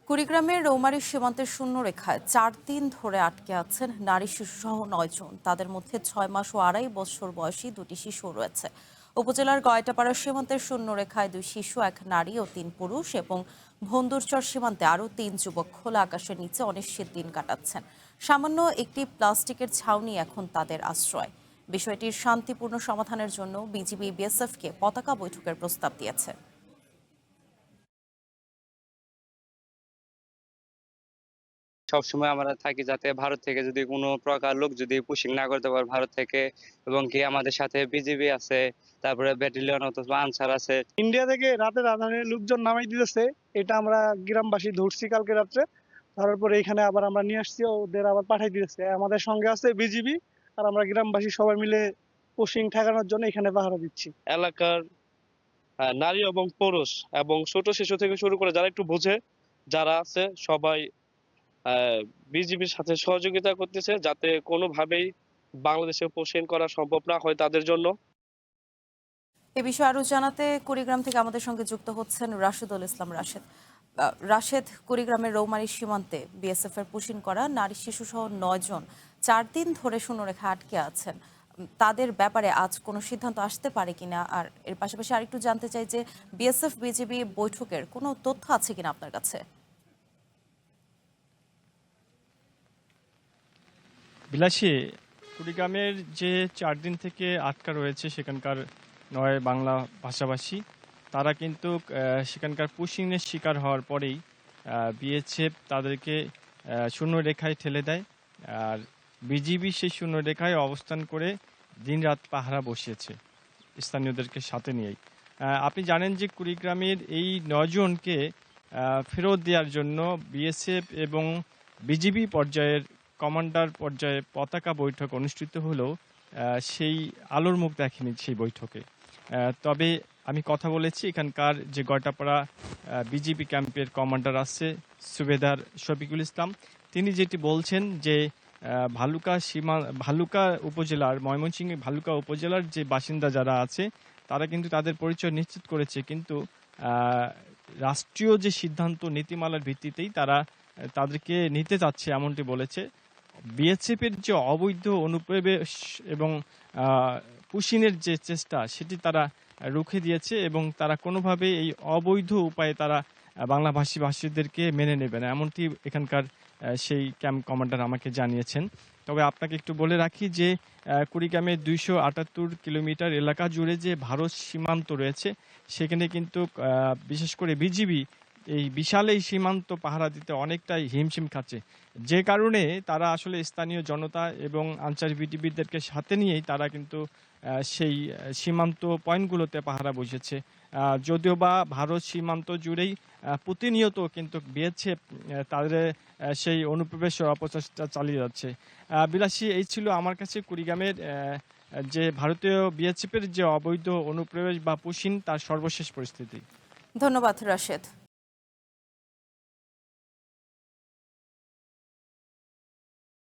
কুড়িগ্রামের রৌমারী সীমান্তের শূন্যরেখায় 4 দিন ধরে আটকে আছেন নারী শিশুসহ 9 জন। তাদের মধ্যে 6 মাস ও 2.5 বছর বয়সী 2টি শিশু রয়েছে। উপজেলার গয়টাপাড়া সীমান্তের শূন্যরেখায় 2 শিশু, 1 নারী ও 3 পুরুষ এবং ভন্দুরচর সীমান্তে আরও 3 যুবক খোলা আকাশের নিচে অনিশ্চিত দিন কাটাচ্ছেন। সামান্য একটি প্লাস্টিকের ছাউনি এখন তাদের আশ্রয়। বিষয়টির শান্তিপূর্ণ সমাধানের জন্য বিজিবি বিএসএফকে পতাকা বৈঠকের প্রস্তাব দিয়েছে। সবসময় আমরা থাকি যাতে ভারত থেকে যদি কোনো প্রকার লোক যদি পুশিং না করতে পারে ভারত থেকে, এবং কি আমাদের সাথে বিজিবি আছে, তারপরে ব্যাটালিয়ন অথবা আনসার আছে। ইন্ডিয়া থেকে রাতের আধারে লোকজন নামাই দিতেছে। এটা আমরা গ্রামবাসী ধরছি কালকে রাত্রে। ধরার পরে এখানে আবার আমরা নিয়ে আসছি, ওদের আবার পাঠাই দিতেছে। আমাদের সঙ্গে আছে বিজিবি, আর আমরা গ্রামবাসী সবাই মিলে পুশিং ঠেকানোর জন্য এখানে পাহারা দিচ্ছি। এলাকার নারী এবং পুরুষ এবং ছোট শিশু থেকে শুরু করে যারা একটু বোঝে, যারা আছে সবাই বিজিবির সাথে সহযোগিতা করতেছে যাতে কোনোভাবেই বাংলাদেশে পোষণ করা সম্ভব না হয় তাদের জন্য। এ বিষয়ে আরো জানাতে কুড়িগ্রাম থেকে আমাদের সঙ্গে যুক্ত হচ্ছেন রাশেদুল ইসলাম রাশেদ। রাশেদ, কুড়িগ্রামের রৌমারী সীমান্তে বিএসএফ এর পুশিং করা নারী শিশু সহ 9 জন 4 দিন ধরে শূন্যরেখা আটকে আছেন। তাদের ব্যাপারে আজ কোনো সিদ্ধান্ত আসতে পারে কিনা, আর এর পাশাপাশি আরেকটু জানতে চাই যে বিএসএফ বিজিবি বৈঠকের কোনো তথ্য আছে কিনা আপনার কাছে? বিলাসী, কুড়িগ্রামের যে 4 দিন থেকে আটকা রয়েছে সেখানকার 9 বাংলা ভাষাভাষী, তারা কিন্তু সেখানকার পুশিংয়ের শিকার হওয়ার পরেই বিএসএফ তাদেরকে শূন্যরেখায় ঠেলে দেয়। আর বিজিবি সেই শূন্যরেখায় অবস্থান করে দিনরাত পাহারা বসিয়েছে স্থানীয়দেরকে সাথে নিয়েই। আপনি জানেন যে কুড়িগ্রামের এই 9 জনকে ফেরত দেওয়ার জন্য বিএসএফ এবং বিজিবি পর্যায়ের কমান্ডার পর্যায়ে পতাকা বৈঠক অনুষ্ঠিত হলেও সেই আলোর মুখ দেখেনি সেই বৈঠকে। তবে আমি কথা বলেছি এখানকার যে গয়টাপাড়া বিজিবি ক্যাম্পের কমান্ডার আছে সুবেদার শফিকুল ইসলাম, তিনি যেটি বলছেন যে ভালুকা উপজেলার ময়মনসিংহ ভালুকা উপজেলার যে বাসিন্দা যারা আছে তারা কিন্তু তাদের পরিচয় নিশ্চিত করেছে, কিন্তু রাষ্ট্রীয় যে সিদ্ধান্ত নীতিমালার ভিত্তিতেই তারা তাদেরকে নিতে চাচ্ছে এমনটি বলেছে। বিএসএফের যে অবৈধ অনুপ্রবেশ এবং পুশিনের যে চেষ্টা সেটি তারা রুখে দিয়েছে এবং তারা কোনোভাবে এই অবৈধ উপায়ে তারা ভাষীদেরকে মেনে নেবে না, এমনটি এখানকার সেই ক্যাম্প কমান্ডার আমাকে জানিয়েছেন। তবে আপনাকে একটু বলে রাখি যে কুড়িগ্রামের 278 কিলোমিটার এলাকা জুড়ে যে ভারত সীমান্ত রয়েছে সেখানে কিন্তু বিশেষ করে বিজিবি এই বিশাল এই সীমান্ত পাহারা দিতে অনেকটাই হিমশিম খাচ্ছে, যে কারণে তারা আসলে স্থানীয় জনতা এবং আনসার বিটিবিদেরকে সাথে নিয়েই তারা কিন্তু সেই সীমান্ত পয়েন্টগুলোতে পাহারা বসেছে। যদিও বা ভারত সীমান্ত জুড়েই প্রতিনিয়ত কিন্তু বিএসএফ তাদের সেই অনুপ্রবেশের অপচেষ্টা চালিয়ে যাচ্ছে। বিলাসী, এই ছিল আমার কাছে কুড়িগ্রামের যে ভারতীয় বিএসএফের যে অবৈধ অনুপ্রবেশ বা পুশিন তার সর্বশেষ পরিস্থিতি। ধন্যবাদ রাশেদ।